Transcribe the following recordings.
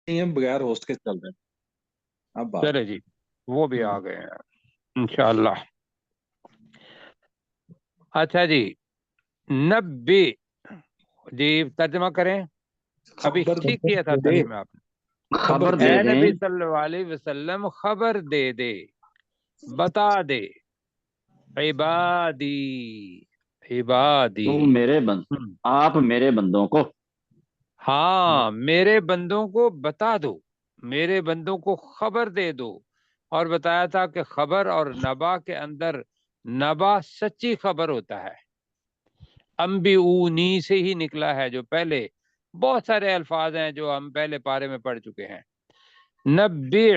नहीं है, बगैर होस्ट के चल रहे हैं। अब बात। चले जी, वो भी आ हम्म। गए हैं इंशाल्लाह। अच्छा जी, नब्बे, जी तर्जमा करें। अभी खबर ठीक किया था दे। तर्जमा आपने। खबर खबर दे। दे ए नबी दें। सल्लल्लाहु अलैहि वसल्लम खबर दे दे, बता दे, इबादी, इबादी। तू मेरे बंद हम्म, आप मेरे बंदों को। हाँ मेरे बंदों को बता दो, मेरे बंदों को खबर दे दो। और बताया था कि खबर और नबा के अंदर, नबा सच्ची खबर होता है, अम्बिऊनी से ही निकला है, जो पहले बहुत सारे अल्फाज हैं जो हम पहले पारे में पढ़ चुके हैं। नब्बी,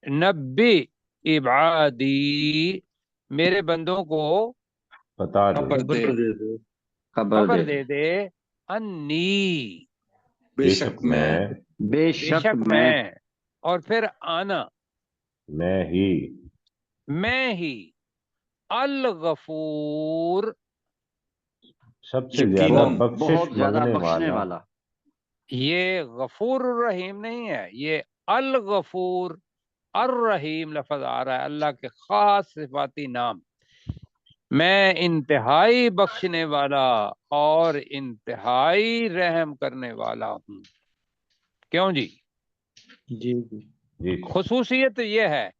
नब्बी इबादी, मेरे बंदों को बता दे। खबर दे। खबर दे दे। खबर खबर दे दे दे। दे, अन्नी, बेशक बेशक मैं। मैं, बेशक बेशक मैं। मैं, और फिर आना, मैं ही मैं ही, अल गफूर, सबसे ज्यादा यकीनन। बख्शिश बहुत ज्यादा मंगने बख्शने वाला। वाला। ये गफूर रहीम नहीं है, ये अल गफूर अर रहीम लफज आ रहा है, अल्लाह के खास सिफाती नाम। मैं इंतहाई बख्शने वाला और इंतहाई रहम करने वाला हूँ। क्यों जी? जी जी। जी। खुसूसियत ये है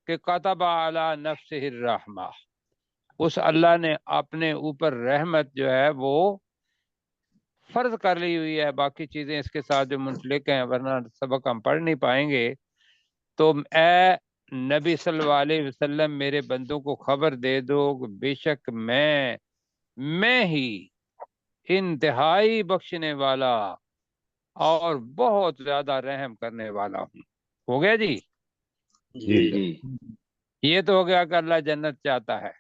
कि कतबा अला नफ्सिहिर रहमा, उस अल्लाह ने अपने ऊपर रहमत जो है वो फर्ज कर ली हुई है। बाकी चीजें इसके साथ जो मुंसलिक हैं, वरना सबक हम पढ़ नहीं पाएंगे। तो ए नबी सल्लल्लाहु अलैहि वसल्लम, मेरे बंदों को खबर दे दो कि बेशक मैं ही इंतहाई बख्शने वाला और बहुत ज्यादा रहम करने वाला हूँ। हो गया जी। जी जी सर। जी। ये तो हो गया कि अल्लाह जन्नत चाहता है,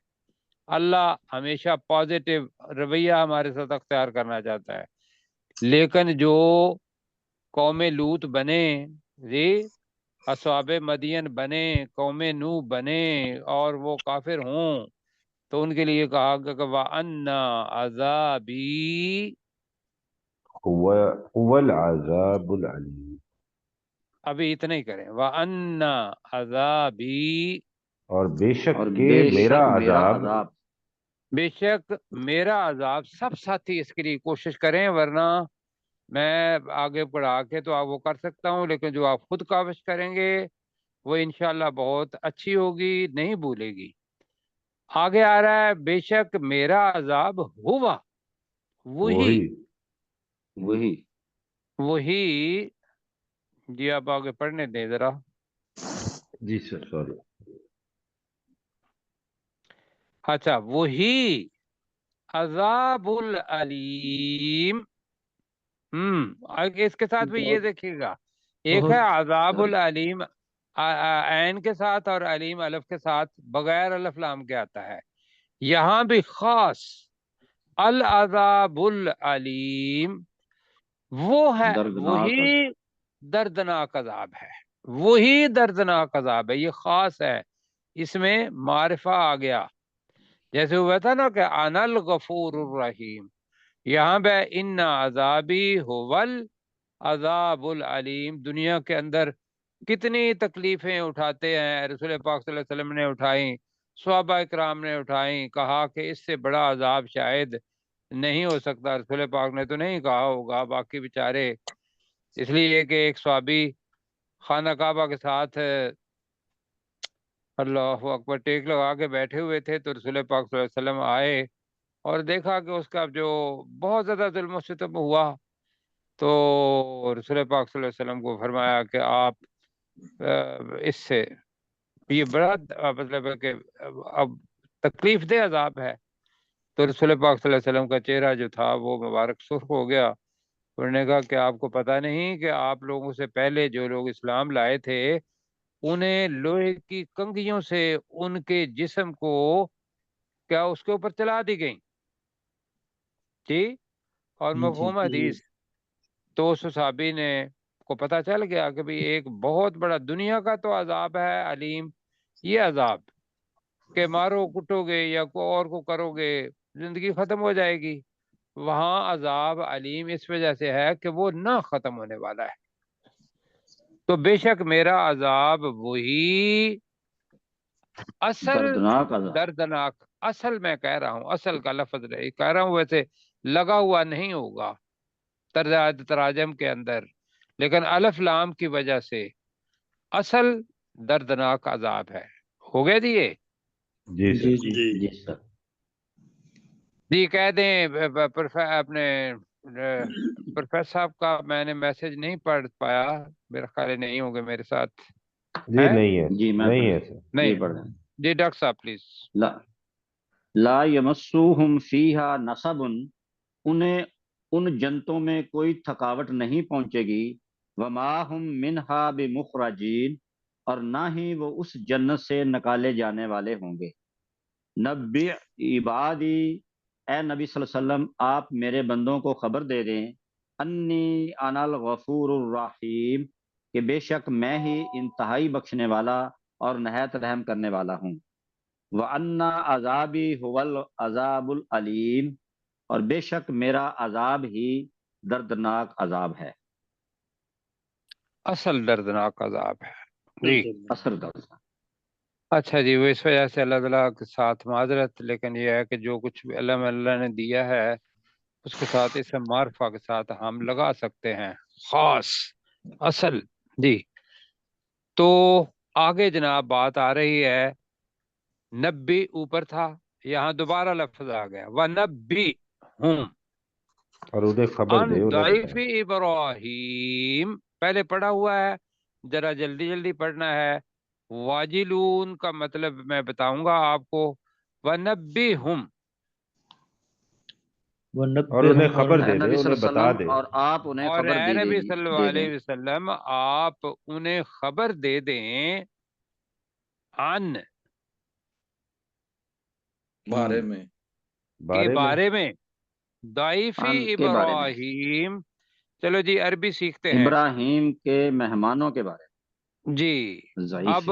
अल्लाह हमेशा पॉजिटिव रवैया हमारे साथ अख्तियार करना चाहता है। लेकिन जो कौम लूत बने जी, असहाबे मदियन बने, कौम नूह बने, और वो काफिर हों, तो उनके लिए कहा गया कि वा अन्ना अजाबी, हुवा हुवल अज़ाबुल अलीम। अभी इतना ही करें, वा अन्ना अजाबी, और बेशक और के मेरा बेशक मेरा अजाब। अजाब। बेशक मेरा अजाब। सब साथी इसके लिए कोशिश करें, वरना मैं आगे बढ़ा के तो आप वो कर सकता हूँ, लेकिन जो आप खुद काविश करेंगे वो इंशाल्लाह बहुत अच्छी होगी, नहीं भूलेगी। आगे आ रहा है, बेशक मेरा अजाब हुआ, वही, वही। वही। वही। जी आप आगे पढ़ने दें जरा। जी सर, सॉरी। अच्छा, वही अजाबुल अलीम। आगे इसके साथ भी ये बहुत देखिएगा, एक है बहुत अजाबुल अलीम ऐन के साथ, और अलीम अलफ के साथ, बगैर अलफ लाम के आता है। यहाँ भी खास अल अजाबुल अलीम, वो है, दर्दनाक अजाब। वही दर्दनाक अजाब है, वही दर्दनाक अजाब है। ये खास है, इसमें मारिफा आ गया। जैसे हुआ था ना कि अनल गफूर रहीम, यहाँ पे इन्ना अजाबी हुवल अजाबुल अलीम। दुनिया के अंदर कितनी तकलीफें उठाते हैं, रसूल पाक सल्लल्लाहु अलैहि वसल्लम ने उठाई, सहाबा इकराम ने उठाई, कहा कि इससे बड़ा अजाब शायद नहीं हो सकता। रसूल पाक ने तो नहीं कहा होगा, बाकी बेचारे, इसलिए कि एक सहाबी खाना काबा के साथ अल्लाह अकबर टेक लगा के बैठे हुए थे, तो रसूल पाक सल्लल्लाहु अलैहि वसल्लम आए और देखा कि उसका जो बहुत ज्यादा जुल्म सितम हुआ, तो रसूल पाक सल्लल्लाहु अलैहि वसल्लम को फरमाया कि आप इससे, ये बड़ा मतलब है कि अब तकलीफ दे अजाब है। तो रसूल पाक सल्लल्लाहु अलैहि वसल्लम का चेहरा जो था वो मुबारक सुर्ख हो गया। उन्होंने कहा कि आपको पता नहीं कि आप लोगों से पहले जो लोग इस्लाम लाए थे, उन्हें लोहे की कंघियों से उनके जिस्म को क्या उसके ऊपर चला दी गई थी, और जी मफहूम जी। हदीस। तो उस सहाबी ने को पता चल गया कि भाई एक बहुत बड़ा दुनिया का तो अजाब है अलीम, ये अजाब के मारो कुटोगे या को और को करोगे जिंदगी खत्म हो जाएगी। वहां अजाब अलीम इस वजह से है कि वो ना खत्म होने वाला है। تو بے شک میرا عذاب وہی اصل دردناک عذاب دردناک، اصل میں کہہ رہا ہوں، اصل کا لفظ نہیں کہہ رہا ہوں، ویسے لگا ہوا نہیں ہوگا تراجم کے اندر، لیکن الف لام کی وجہ سے اصل دردناک عذاب ہے۔ ہو گیا جی یہ؟ جی جی سر جی جی سر جی کہہ دیں اپنے پروفیسر صاحب کا میں نے میسج نہیں پڑھ پایا، میرا خیال ہے نہیں ہوگے میرے ساتھ، جی ہے نہیں ہے جی میں نہیں ہے سر نہیں؟ جی پڑھ رہا ہوں۔ جی ڈاکٹر صاحب پلیز۔ لا لا یمسوہم فیہا نصب، انہیں ان جنتوں میں کوئی تھکاوٹ نہیں پہنچے گی، وما ہم منہا بمخرجین، اور نہ ہی وہ اس جنت سے نکالے جانے والے ہوں گے۔ نبی عبادی، اے نبی صلی اللہ علیہ وسلم آپ میرے بندوں کو خبر دے دیں، انی انا الغفور الرحیم، کہ بے شک میں ہی انتہائی بخشنے والا اور نہایت رحم کرنے والا ہوں۔ وَأَنَّ عَذَابِي هُوَ الْعَذَابُ الْعَلِيمُ، اور بے شک میرا عذاب ہی دردناک عذاب ہے، اصل دردناک عذاب ہے جی۔ اثر درد۔ اچھا جی، وہ اس وجہ سے اللہ تعالیٰ کے ساتھ معذرت، لیکن یہ ہے کہ جو کچھ بھی اللہ نے دیا ہے اس کے ساتھ اس معرفہ کے ساتھ ہم لگا سکتے ہیں خاص اصل جی۔ تو آگے جناب بات آ رہی ہے، نبی اوپر تھا، یہاں دوبارہ لفظ آ گیا وَنَبِّ ہوں اور انہیں خبر ان دے، انہیں ضعیف بتا۔ ابراہیم، پہلے پڑھا ہوا ہے، ذرا جلدی جلدی پڑھنا ہے۔ واجلون کا مطلب میں بتاؤں گا آپ کو، وَنَبِّهُمْ، اور انہیں خبر اے دے دے، نبی صلی انہیں اللہ علیہ بتا وسلم دے۔ اور آپ انہیں اور خبر اے نبی صلی اللہ دے دیں، علیہ وسلم آپ انہیں خبر دے دیں عن بارے میں کے بارے میں بارے میں، ضعیفی ان کے بارے میں، ابراہیم۔ چلو جی عربی سیکھتے ہیں ابراہیم کے مہمانوں کے بارے جی۔ ضعیف اب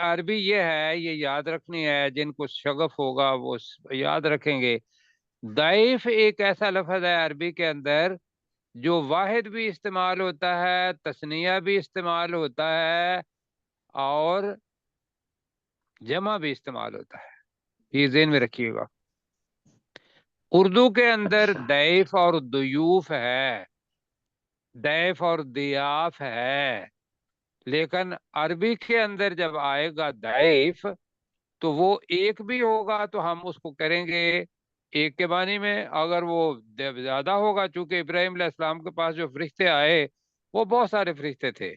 عربی یہ ہے، یہ یاد رکھنی ہے، جن کو شغف ہوگا وہ یاد رکھیں گے۔ ضعیف ایک ایسا لفظ ہے عربی کے اندر جو واحد بھی استعمال ہوتا ہے، تثنیہ بھی استعمال ہوتا ہے، اور جمع بھی استعمال ہوتا ہے، یہ ذہن میں رکھیے گا۔ اردو کے اندر اچھا ضعیف اور ضیوف ہے، ضعیف اور ضیاف ہے، لیکن عربی کے اندر جب آئے گا ضعیف تو وہ ایک بھی ہوگا تو ہم اس کو کریں گے ایک کے معنی میں، اگر وہ زیادہ ہوگا، چونکہ ابراہیم علیہ السلام کے پاس جو فرشتے آئے وہ بہت سارے فرشتے تھے،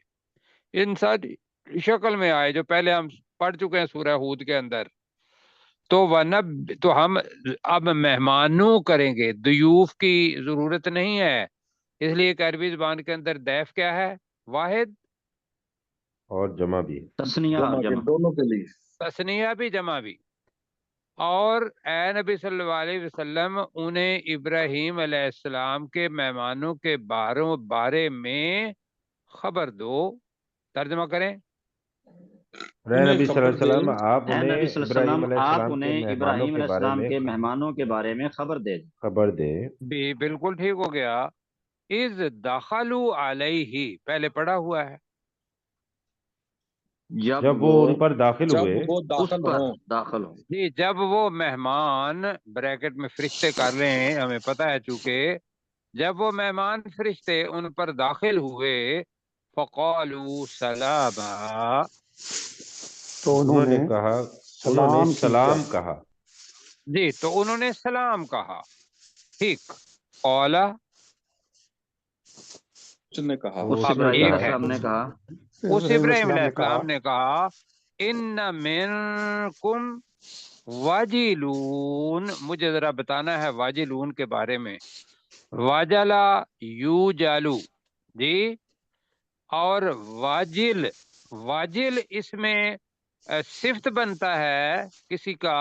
انسانی شکل میں آئے، جو پہلے ہم پڑھ چکے ہیں سورہ ہود کے اندر۔ تو تو ہم اب مہمانوں کریں گے، ضیوف کی ضرورت نہیں ہے، اس لیے کہ عربی زبان کے اندر ضیف کیا ہے؟ واحد، اور جمع بھی۔ تسنیہ اور جمع کے جمع۔ دونوں کے لیے تثنیہ بھی جمع بھی۔ اور اے نبی صلی اللہ علیہ وسلم انہیں ابراہیم علیہ السلام کے مہمانوں کے بارے میں خبر دو، ترجمہ کریں۔ اے انہیں نبی صلی اللہ خبر علیہ دے وسلم آپ اے نبی انہیں صلی اللہ علیہ ابراہیم وسلم علیہ آپ السلام کے انہیں مہمانوں ابراہیم کے علیہ بارے السلام میں کے مہمانوں کے بارے میں خبر دے دیں۔ خبر دے۔ بھی بالکل ٹھیک ہو گیا۔ اذ دخلوا علیہ، پہلے پڑھا ہوا ہے، جب وہ ان پر داخل جب ہوئے، وہ اس داخل پر ہوں، داخل ہوں۔ جی جب وہ مہمان بریکٹ میں فرشتے کر رہے ہیں، ہمیں پتہ ہے، چونکہ جب وہ مہمان فرشتے ان پر داخل ہوئے، فقالوا سلاما، تو انہوں نے کہا، انہوں نے سلام کہا۔ جی تو انہوں نے سلام کہا، ٹھیک۔ قالا، اس نے کہا اس اب ابراہیم ایک علیہ ہے، السلام نے کہا، اس ابراہیم علیہ السلام نے کہا ان منکم واجلون، مجھے ذرا بتانا ہے واجلون کے بارے میں۔ واجلا یوجالو جی، اور واجل، واجل اس میں صفت بنتا ہے کسی کا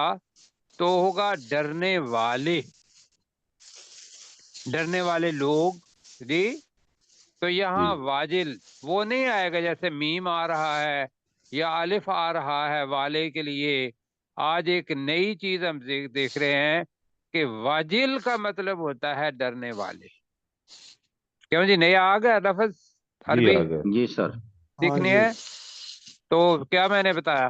تو ہوگا ڈرنے والے، ڈرنے والے لوگ جی۔ تو یہاں واجل وہ نہیں آئے گا جیسے میم آ رہا ہے یا الف آ رہا ہے والے کے لیے۔ آج ایک نئی چیز ہم دیکھ رہے ہیں کہ واجل کا مطلب ہوتا ہے ڈرنے والے۔ کیوں جی، نیا آ گیا لفظ جی عربی؟ آ گئے۔ جی سر۔ سیکھنی جی ہے؟ تو کیا میں نے بتایا؟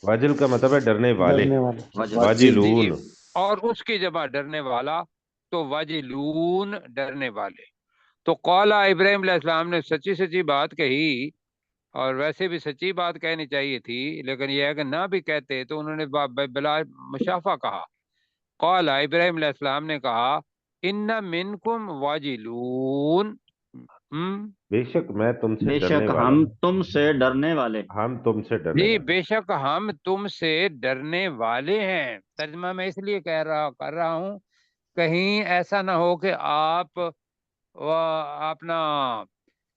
واجل کا مطلب ہے ڈرنے والے، ڈرنے والے واجلون، اور اس کی جمع ڈرنے والا، تو واجلون ڈرنے والے۔ تو قال ابراہیم علیہ السلام نے سچی سچی بات کہی، اور ویسے بھی سچی بات کہنی چاہیے تھی، لیکن یہ ہے کہ نہ بھی کہتے تو انہوں نے بلا مشافہ کہا۔ قال ابراہیم علیہ السلام نے کہا ان منکم واجلون، بے شک میں تم سے بے ڈرنے شک والا ہم ہوں، تم سے ڈرنے والے، ہم تم سے ڈرنے جی والے۔ بے شک ہم تم سے ڈرنے والے ہیں۔ ترجمہ میں اس لیے کر رہا ہوں، کہیں ایسا نہ ہو کہ آپ اپنا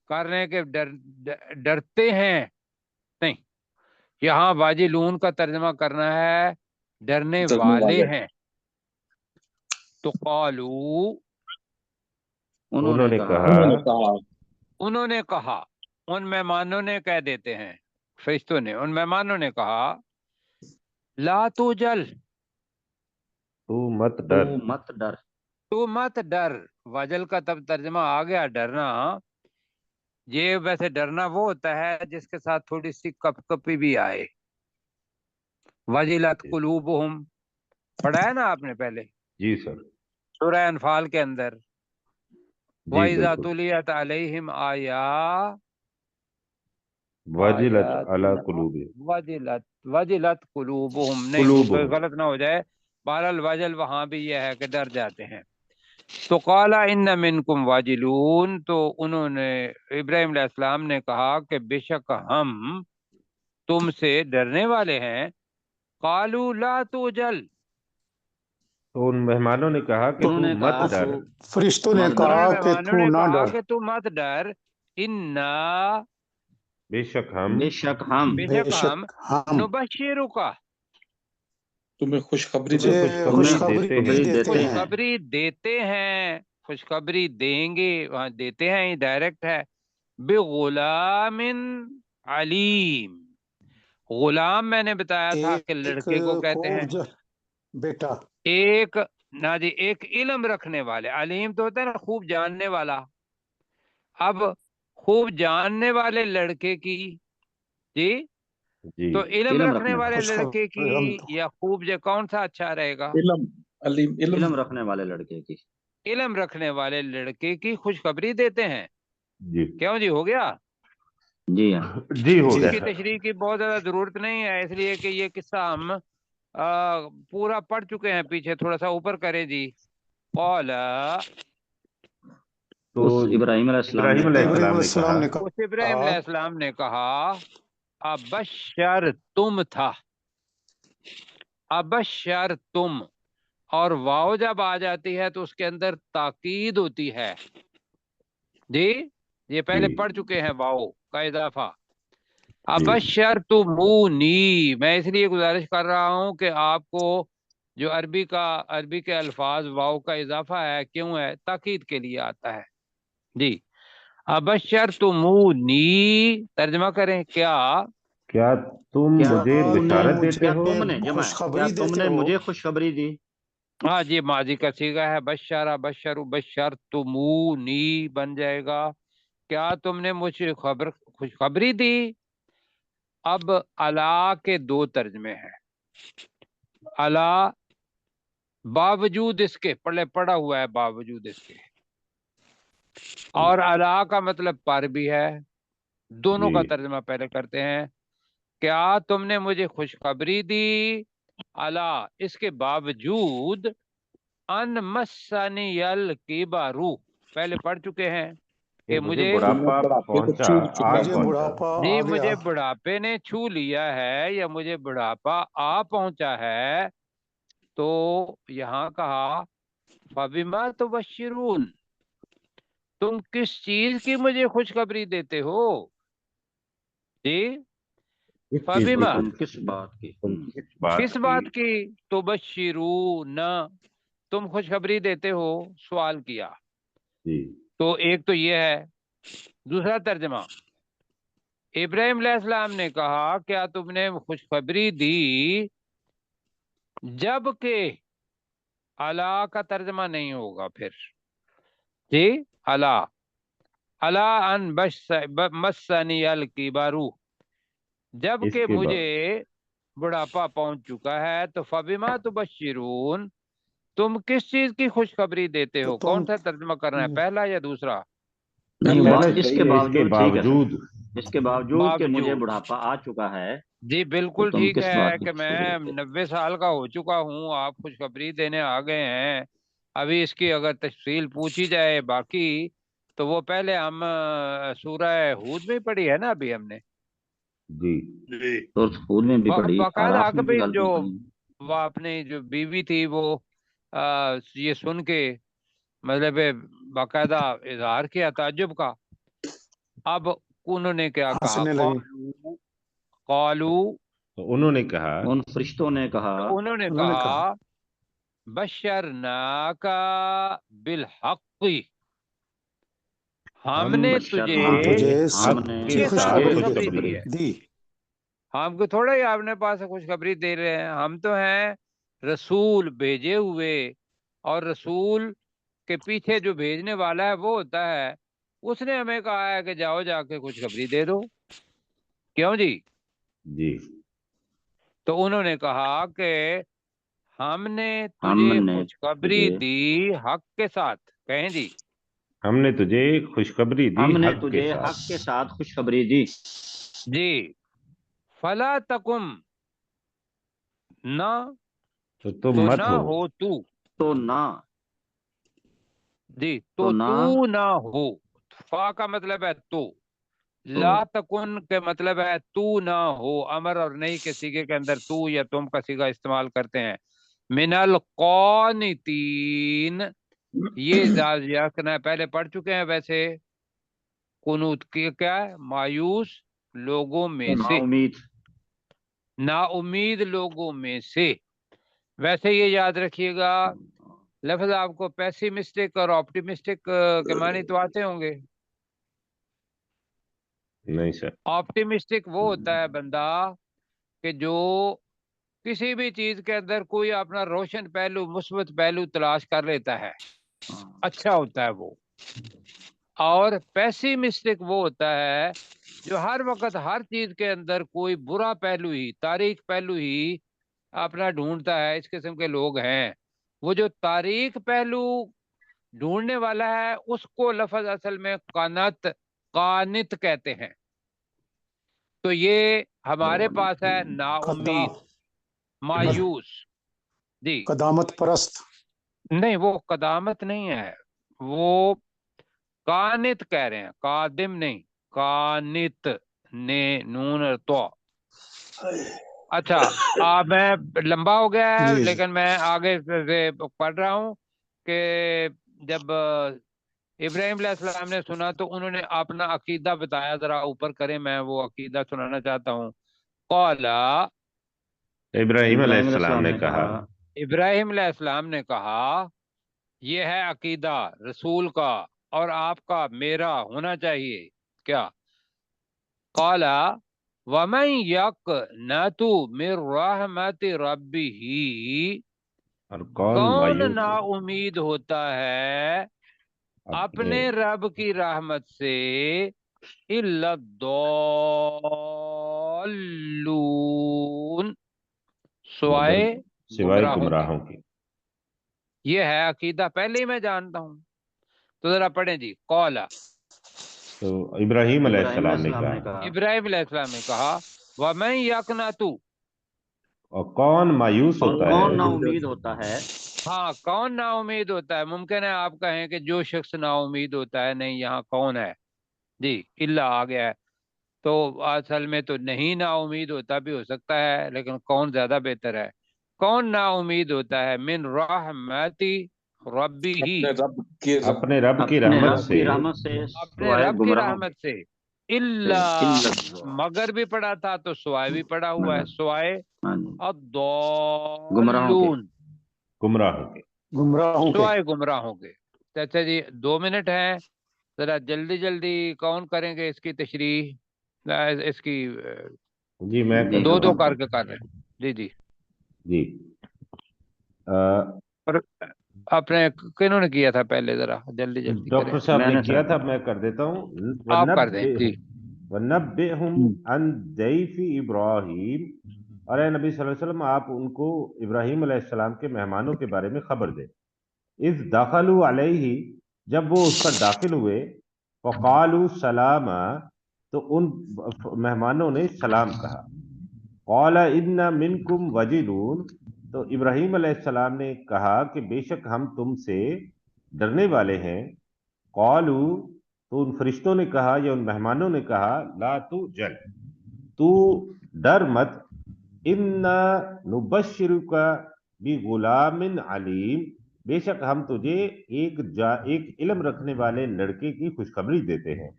کرنے کے ڈرتے ہیں، نہیں، یہاں واجلون کا ترجمہ کرنا ہے ڈرنے والے ہیں۔ تو قالو، انہوں نے کہا انہوں نے کہا، ان مہمانوں نے کہہ دیتے ہیں، فرشتوں نے، ان مہمانوں نے کہا لا تو جل، تو مت تو ڈر، مت ڈر، تو مت ڈر۔ وجل کا تب ترجمہ آ گیا ڈرنا۔ یہ ویسے ڈرنا وہ ہوتا ہے جس کے ساتھ تھوڑی سی کپ کپی بھی آئے۔ وجلت قلوبہم پڑھا ہے نا آپ نے پہلے جی سر، سورہ انفال کے اندر، جی وَإِذَا بالکل، تُلِيَتْ عَلَيْهِمْ واجلت علی آیاتنا قلوبہم، وجلت قلوبہم، نہیں وہ کوئی قلوبہم، غلط نہ ہو جائے، بہرحال وجل وہاں بھی یہ ہے کہ ڈر جاتے ہیں۔ تو قال ان منکم واجلون، تو انہوں نے ابراہیم علیہ السلام نے کہا کہ بے شک ہم تم سے ڈرنے والے ہیں۔ قالوا لا توجل، تو ان مہمانوں نے کہا کہ انہوں تو نے مت کہا ڈر، تو فرشتوں نے مت ڈر، انہوں نے کہا کہ مہمانوں تو نے نہ کہا ڈر، کہ تو مت ڈر، انا، بے شک ہم بے شک ہم بے بے شک ہم شک ہم نبشرک، تمہیں خوشخبری تمہیں دے تجھے خوشخبری تمہیں دیتے ہیں، خوشخبری دیتے ہیں، خوشخبری دیتے ہیں، خوشخبری دیں گے، وہاں دیتے ہیں یہ ڈائریکٹ ہے، بغلام علیم، غلام میں نے بتایا تھا کہ ایک لڑکے کو کہتے ہیں، خوب بیٹا، ایک نا جی ایک علم رکھنے والے، علیم تو ہوتا ہے نا خوب جاننے والا۔ اب خوب جاننے والے لڑکے کی، جی جی تو علم علم رکھنے رکھنے والے والے، لڑکے کی یا خوب جو کون سا اچھا رہے گا؟ علم، علیم، علم رکھنے والے لڑکے کی، علم رکھنے والے لڑکے کی خوشخبری دیتے ہیں۔ جی کیوں جی ہو گیا؟ جی ہاں، جی ہو اس گیا کی سر، تشریح کی بہت زیادہ ضرورت نہیں ہے، اس لیے کہ یہ قصہ ہم پورا پڑھ چکے ہیں پیچھے، تھوڑا سا اوپر کرے جی۔ قال، تو اس ابراہیم علیہ السلام نے ابراہیم علیہ کہا، ابراہیم السلام علیہ نے کہا، السلام نے اس ابراہیم کہا علیہ السلام نے کہا ابشر تم تھا، ابشر تم، اور واو جب آ جاتی ہے تو اس کے اندر تاکید ہوتی ہے، جی یہ پہلے جی پڑھ چکے ہیں واو کا اضافہ۔ جی ابشر تمونی، میں اس لیے گزارش کر رہا ہوں کہ آپ کو جو عربی کے الفاظ واو کا اضافہ ہے کیوں ہے؟ تاکید کے لیے آتا ہے جی۔ ابشر تمونی، ترجمہ کریں کیا؟ کیا تم کیا مجھے تو نے بشارت دیتے کیا ہو؟ تم نے جمع ہے، کیا خوشخبری تم دیتے نے ہو، مجھے خوشخبری دی، ہاں جی ماضی کا صیغہ ہے، بشر بشر بشر تمونی بن جائے گا، کیا تم نے مجھے خوشخبری دی۔ اب الا کے دو ترجمے ہیں، الا باوجود اس کے، پڑا ہوا ہے باوجود اس کے، اور الا کا مطلب پر بھی ہے، دونوں جی کا ترجمہ پہلے کرتے ہیں۔ کیا تم نے مجھے خوشخبری دی، الا اس کے باوجود، ان مسنی الکبر، پہلے پڑھ چکے ہیں کہ کہ مجھے مجھے، بڑھاپا پہنچا، آ مجھے پہنچا، بڑھاپا جی آ گیا، مجھے بڑھاپے نے چھو لیا ہے یا مجھے بڑھاپا آ پہنچا ہے، تو یہاں کہا فبما تبشرون، تم کس چیز کی مجھے خوشخبری دیتے ہو، جی اس چیز کی فبما تم کس بات کی، تم کس بات کس بات کی، تبشرون تم خوشخبری دیتے ہو، سوال کیا۔ جی تو ایک تو یہ ہے، دوسرا ترجمہ، ابراہیم علیہ السلام نے کہا کیا تم نے خوشخبری دی، جبکہ الا کا ترجمہ نہیں ہوگا پھر، جی الا अला अन मस्सनी अल किबारू, जबकि इसके बाद मुझे बुढ़ापा पहुंच चुका है, तो फबिमा तुबश्शिरून, तुम किस चीज की खुशखबरी देते तो हो? कौन तुम सा तर्जुमा करना है, पहला या दूसरा? نہیں पहला इसके सही है, इसके बावजूद ठीक है बावजूद सर, इसके बावजूद कि मुझे बावजूद, बुढ़ापा आ चुका है जी तो बिल्कुल तुम ठीक किस बात है की कि खुशखबरी मैं देते हो? 90 साल का हो चुका हूँ, आप खुशखबरी देने आ गए हैं। अभी इसकी अगर तफसील पूछी जाए बाकी, तो वो पहले हम सूरह हूद में पढ़ी है ना अभी हमने, जी तो हूद में भी पढ़ी, बाकायदा आराफ आके में भी भी गल जो पढ़ी। वो अपनी जो बीवी थी वो ये सुन के मतलब बाकायदा इजहार किया ताज्जुब का। अब उन्होंने क्या कहा, हंसने लगी। कौलू कौलू, तो उन्होंने कहा, उन फरिश्तों ने कहा, तो उन्होंने उन्होंने कहा कहा बशरनाका बिलहक्की, हमने तुझे हम तुझे हक हमने हक सच्ची के साथ साथ खुशखबरी खुशखबरी दी खुशखबरी है। दी। हमको थोड़ा ही आपने पास से खुशखबरी दे रहे हैं, हम तो हैं रसूल भेजे हुए, और रसूल के पीछे जो भेजने वाला है वो होता है, उसने हमें कहा है कि जाओ जाके खुशखबरी दे दो। क्यों जी? जी तो उन्होंने कहा कि हमने तुझे हमने खुशखबरी तुझे दी हक के साथ। कहें जी, हमने तुझे खुशखबरी दी हमने हक के तुझे हक साथ, के साथ खुशखबरी दी। जी फला तकुम, ना तो तुम तो मत ना हो। हो तू, तो ना, जी तो तो ना, तू ना हो, फा का मतलब है तो, तो ला तकुन के मतलब है तू ना हो, अमर और नहीं के सीगे के अंदर तू या तुम का सीगा इस्तेमाल करते हैं। मिनल कौनितीन, ये याद पहले पढ़ चुके हैं वैसे। कुनूत के क्या है, मायूस लोगों में ना से, उम्मीद, ना उम्मीद लोगों में से। वैसे ये याद रखिएगा, लफ्ज आपको पेसिमिस्टिक और ऑप्टिमिस्टिक के मानी तो आते होंगे। नहीं सर। ऑप्टिमिस्टिक वो होता है बंदा कि जो किसी भी चीज के अंदर कोई अपना रोशन पहलू, मुस्बत पहलू तलाश कर लेता है, अच्छा होता है वो। और पेसिमिस्टिक वो होता है जो हर वक्त हर चीज के अंदर कोई बुरा पहलू ही, तारीख पहलू ही अपना ढूंढता है। इस किस्म के लोग हैं। वो जो तारीख पहलू ढूंढने वाला है उसको लफ्ज असल में कानत, कानित कहते हैं। तो ये हमारे पास है कदा नाउमीद, मायूस। जी कदामत परस्त। नहीं, वो कदामत नहीं है, वो कानित कह रहे हैं, कादिम नहीं, कानित, ने नून और तो। अच्छा, मैं लंबा हो गया है जी जी। लेकिन मैं आगे से पढ़ रहा हूँ कि जब इब्राहिम अलैहिस्सलाम ने सुना तो उन्होंने अपना अकीदा बताया। जरा ऊपर करें, मैं वो अकीदा सुनाना चाहता हूँ। कौला, इब्राहिम इब्राहिम अलैहिस्सलाम अलैहिस्सलाम ने ने कहा, कहा, इब्राहिम अलैहिस्सलाम ने कहा, ये है अकीदा रसूल का और आपका मेरा होना चाहिए। क्या? कौला वमन यक नतु मिर रहमति रब्बिही, और कौन कौन मायूस ना उम्मीद होता है अपने अपने रब की रहमत से, इल्लद्दौल्लून, मगर स्वाए सिवाय गुमराहों के। गुमराहों की। ये है अकीदा, पहले ही मैं जानता हूं। तो जरा पढ़ें जी। कौला, तो इब्राहिम इब्राहिम अलैहिस्सलाम ने अलैहिस्सलाम ने कहा, कहा, इब्राहिम अलैहिस्सलाम ने कहा, वमन यकनतु, और कौन मायूस और होता कौन है, ना उम्मीद होता है। हाँ कौन ना उम्मीद होता है। मुमकिन है आप कहें कि जो शख्स ना उम्मीद होता है, नहीं यहाँ कौन है जी, इल्ला आ गया है। तो असल में तो नहीं ना उम्मीद होता भी हो सकता है, लेकिन कौन ज्यादा बेहतर है। कौन ना उम्मीद होता है मिन रहमति रब्बी ही, अपने रब की अपने रहमत रब से, की रहमत से अपने सिवाय रब की गुमराहों रहमत से। से, इल्ला, इल्लल्लाह, मगर भी पढ़ा था तो सुवाए भी पढ़ा हुआ है, सुवाए हाँ जी, गुमराहों के। अद्दौलून, गुमराहों के। गुमराहों के। सुवाए गुमराह होंगे। चाचा जी 2 मिनट हैं, जरा जल्दी जल्दी कौन करेंगे इसकी तशरीह, इसकी जी मैं जी कर दो रहा दो हुजूर। हूँ। करके कर रहे हैं। जी जी। जी अ, और आपने किन्हों ने किया था पहले, जरा जल्दी जल्दी डॉक्टर करें। साहब ने मैंने किया सर था, मैं कर देता हूँ। आप कर दें जी। वनब्बिहुम अन दैफी इब्राहिम, और ए नबी सल्लल्लाहु अलैहि वसल्लम आप उनको इब्राहिम अलैहिस्सलाम के मेहमानों के बारे में खबर दें। इस दखलू अलैहि, जब वो उस पर दाखिल हुए, फ़क़ालू सलामा, तो उन मेहमानों ने सलाम कहा। क़ाला इन्ना मिनकुम वजिलून, तो इब्राहिम अलैहिस्सलाम ने कहा कि बेशक हम तुमसे डरने वाले हैं। क़ालू, तो उन फरिश्तों ने कहा या उन मेहमानों ने कहा, ला तू जल, तू डर मत, इन्ना नुबश्शिरुका बि गुलामिन अलीम, बेशक हम तुझे एक इल्म रखने वाले लड़के की खुशखबरी देते हैं।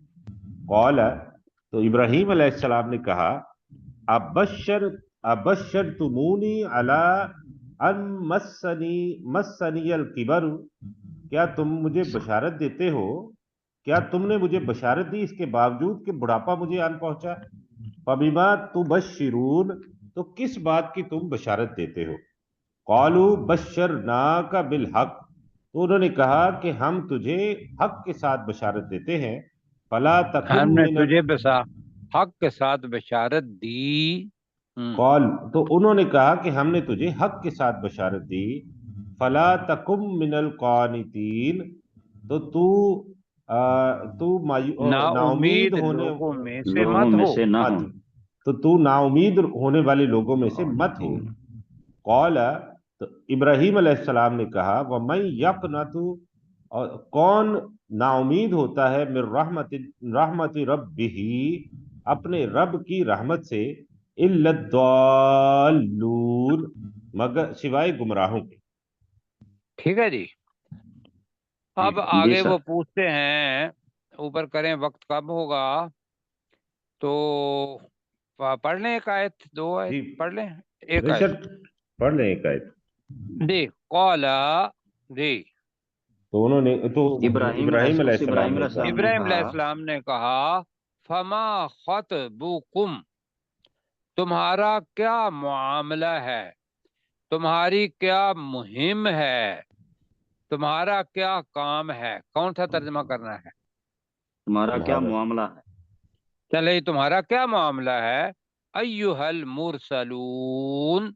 कौला, तो इब्राहिम अलैहिस्सलाम ने कहा, अबशर तुमूनी अला अन मस्सनियल किबर, क्या तुम मुझे बशारत देते हो, क्या तुमने मुझे बशारत दी इसके बावजूद कि बुढ़ापा मुझे आन पहुंचा। फबिमा तुबश्शिरून, तो किस बात की तुम बशारत देते हो। कौलू बशरनाका बिल हक, तो उन्होंने कहा कि हम तुझे हक के साथ बशारत देते हैं। फला तकुम हमने मिन तुझे बसा हक के साथ बशारत दी। कौल, तो उन्होंने कहा कि हमने तुझे हक के साथ बशारत दी। फला तकुम मिनल कानितीन, तो तू ना नाउमीद उम्मीद होने लोगों में से लोगों मत में हो। से ना हो। मत, तो तू नाउमीद होने वाले लोगों में से मत हो। कौल, तो इब्राहिम अलैहिस्सलाम ने कहा, वह मैं यक़नतु, और कौन नाउमीद होता है, मिर रहमति रब्बिही, अपने रब की रहमत से, इल्लद्दाल्लून, मगर सिवाय गुमराहों के। ठीक है जी। अब जी आगे वो सर। पूछते हैं, ऊपर करें, वक्त कब होगा, तो पढ़ लें एक आयत, दो आयत जी पढ़ लें, एक नहीं आयत सर, पढ़ लें एक आयत। जी। कौला जी, तो उन्होंने, तो इब्राहिम इब्राहिम अलैहिस्सलाम ने कहा, अलैहिस्सलाम ने इब्राहिम कहा, अलैहिस्सलाम ने कहा, फमा खतबुकुम, तुम्हारा क्या मुआमला है, तुम्हारी क्या मुहिम है, तुम्हारा क्या काम है। कौन सा तर्जमा करना है। तुम्हारा क्या तुम्हारा मामला है। चले, तुम्हारा क्या मामला है। अय्युहल मुरसलून,